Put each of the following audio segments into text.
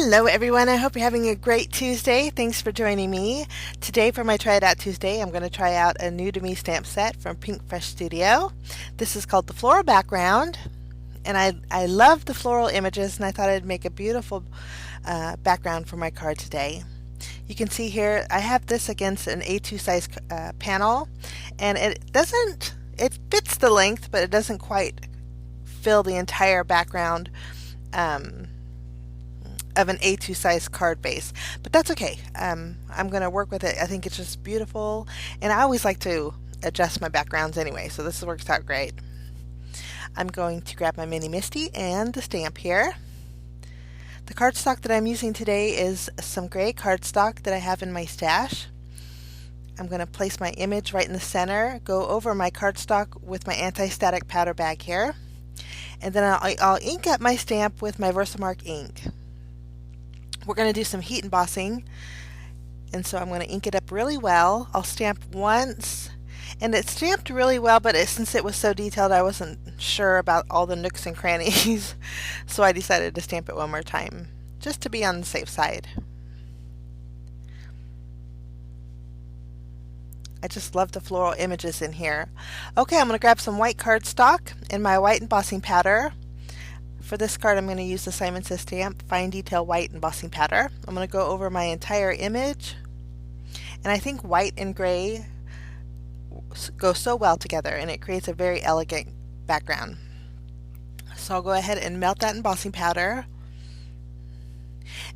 Hello everyone, I hope you're having a great Tuesday. Thanks for joining me. Today for my Try It Out Tuesday, I'm going to try out a new to me stamp set from Pinkfresh Studio. This is called the Floral Background, and I love the floral images, and I thought I'd make a beautiful background for my card today. You can see here I have this against an A2 size panel, and it fits the length, but it doesn't quite fill the entire background of an A2 size card base, but that's okay. I'm going to work with it. I think it's just beautiful, and I always like to adjust my backgrounds anyway, so this works out great. I'm going to grab my mini Misty and the stamp here. The cardstock that I'm using today is some gray cardstock that I have in my stash. I'm going to place my image right in the center, go over my cardstock with my anti-static powder bag here, and then I'll ink up my stamp with my Versamark ink. We're going to do some heat embossing, and so I'm going to ink it up really well. I'll stamp once, and it stamped really well, but since it was so detailed, I wasn't sure about all the nooks and crannies, so I decided to stamp it one more time, just to be on the safe side. I just love the floral images in here. Okay, I'm going to grab some white cardstock and my white embossing powder. For this card, I'm going to use the Simon Says Stamp Fine Detail White Embossing Powder. I'm going to go over my entire image, and I think white and gray go so well together, and it creates a very elegant background. So I'll go ahead and melt that embossing powder,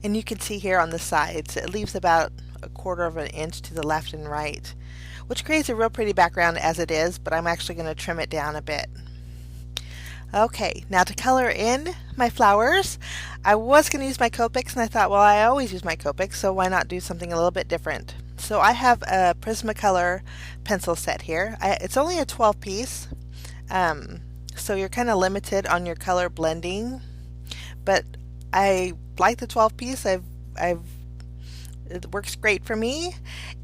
and you can see here on the sides it leaves about 1/4 of an inch to the left and right, which creates a real pretty background as it is, but I'm actually going to trim it down a bit. Okay, now to color in my flowers, I was going to use my Copics, and I thought, well, I always use my Copics, so why not do something a little bit different? So I have a Prismacolor pencil set here. It's only a 12 piece, so you're kind of limited on your color blending, but I like the 12 piece. It works great for me,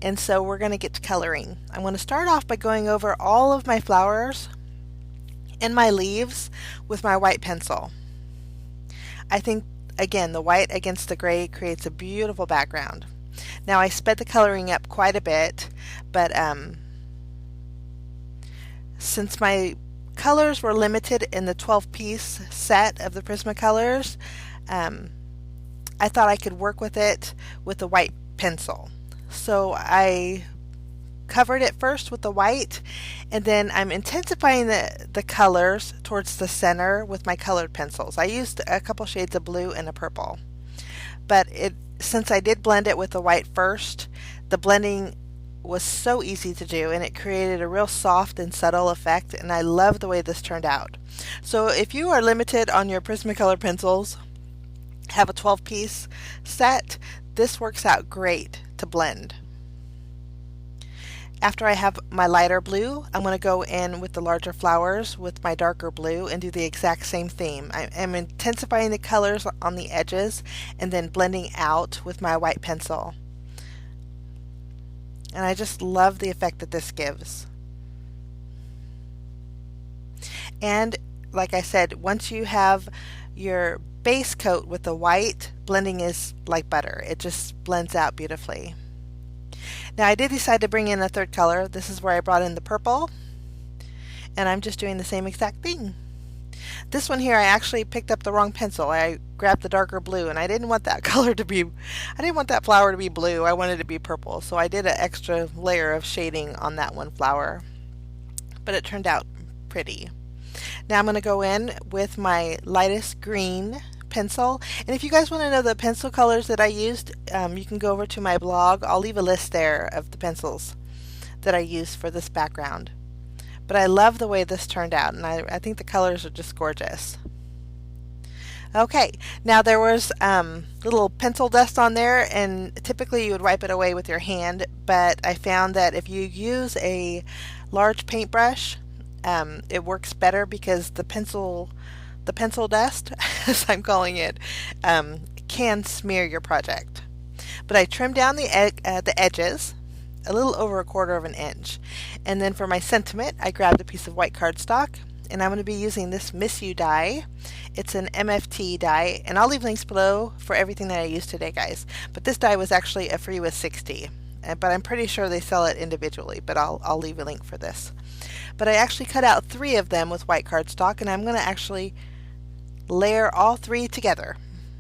and so we're going to get to coloring. I'm going to start off by going over all of my flowers and my leaves with my white pencil. I think, again, the white against the gray creates a beautiful background. Now I sped the coloring up quite a bit, but since my colors were limited in the 12-piece set of the Prismacolors, I thought I could work with it with the white pencil. So I covered it first with the white, and then I'm intensifying the colors towards the center with my colored pencils. I used a couple shades of blue and a purple, but since I did blend it with the white first, the blending was so easy to do, and it created a real soft and subtle effect, and I love the way this turned out. So if you are limited on your Prismacolor pencils, have a 12-piece set, this works out great to blend. After I have my lighter blue, I'm going to go in with the larger flowers with my darker blue and do the exact same theme. I am intensifying the colors on the edges and then blending out with my white pencil. And I just love the effect that this gives. And like I said, once you have your base coat with the white, blending is like butter. It just blends out beautifully. Now I did decide to bring in a third color. This is where I brought in the purple, and I'm just doing the same exact thing. This one here, I actually picked up the wrong pencil. I grabbed the darker blue, and I didn't want that I didn't want that flower to be blue. I wanted it to be purple, so I did an extra layer of shading on that one flower, but it turned out pretty. Now I'm going to go in with my lightest green pencil, and if you guys want to know the pencil colors that I used, you can go over to my blog. I'll leave a list there of the pencils that I used for this background. But I love the way this turned out, and I think the colors are just gorgeous. Okay, now there was little pencil dust on there, and typically you would wipe it away with your hand, but I found that if you use a large paintbrush, it works better because the pencil dust, as I'm calling it, can smear your project. But I trimmed down the edges a little over 1/4 of an inch, and then for my sentiment I grabbed a piece of white cardstock and I'm going to be using this Miss You die. It's an MFT die, and I'll leave links below for everything that I used today, guys. But this die was actually a free with 60, but I'm pretty sure they sell it individually, but I'll leave a link for this. But I actually cut out 3 of them with white cardstock, and I'm going to actually layer all 3 together.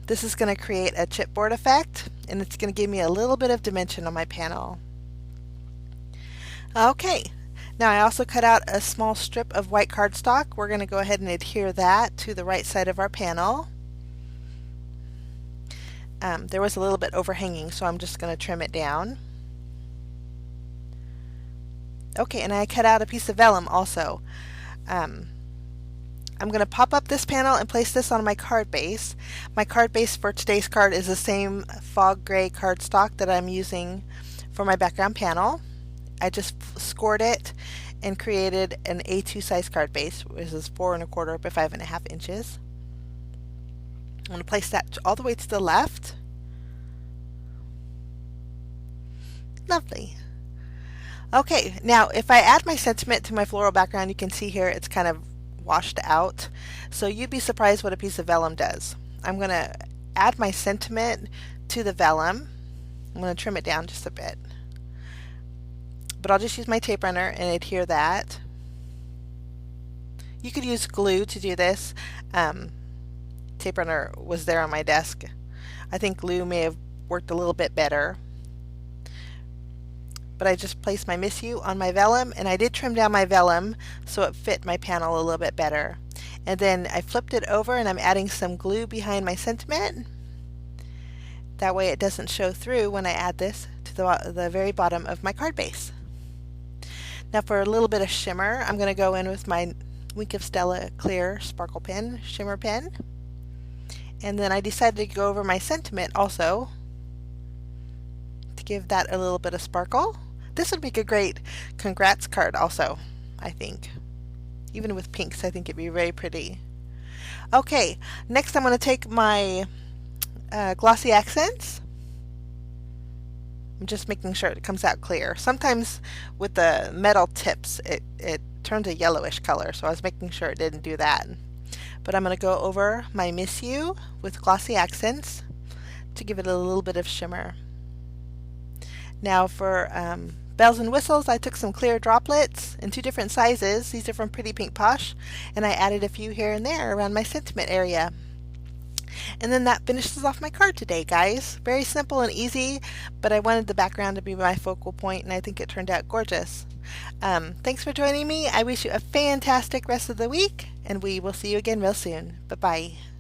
This is going to create a chipboard effect, and it's going to give me a little bit of dimension on my panel. Okay, now I also cut out a small strip of white cardstock. We're going to go ahead and adhere that to the right side of our panel. There was a little bit overhanging, so I'm just going to trim it down. Okay, and I cut out a piece of vellum also. I'm going to pop up this panel and place this on my card base. My card base for today's card is the same fog gray cardstock that I'm using for my background panel. I just scored it and created an A2 size card base, which is 4 1/4 by 5 1/2 inches. I'm going to place that all the way to the left. Lovely. Okay, now if I add my sentiment to my floral background, you can see here it's kind of washed out. So you'd be surprised what a piece of vellum does. I'm going to add my sentiment to the vellum. I'm going to trim it down just a bit. But I'll just use my tape runner and adhere that. You could use glue to do this. Tape runner was there on my desk. I think glue may have worked a little bit better. But I just placed my Miss You on my vellum, and I did trim down my vellum so it fit my panel a little bit better. And then I flipped it over and I'm adding some glue behind my sentiment. That way it doesn't show through when I add this to the very bottom of my card base. Now for a little bit of shimmer, I'm going to go in with my Wink of Stella Clear Sparkle Pen, Shimmer Pen. And then I decided to go over my sentiment also to give that a little bit of sparkle. This would make a great congrats card also, I think. Even with pinks, I think it'd be very pretty. Okay, next I'm going to take my glossy accents. I'm just making sure it comes out clear. Sometimes with the metal tips, it turns a yellowish color, so I was making sure it didn't do that. But I'm going to go over my Miss You with glossy accents to give it a little bit of shimmer. Now for bells and whistles, I took some clear droplets in 2 different sizes. These are from Pretty Pink Posh, and I added a few here and there around my sentiment area. And then that finishes off my card today, guys. Very simple and easy, but I wanted the background to be my focal point, and I think it turned out gorgeous. Thanks for joining me. I wish you a fantastic rest of the week, and we will see you again real soon. Bye-bye.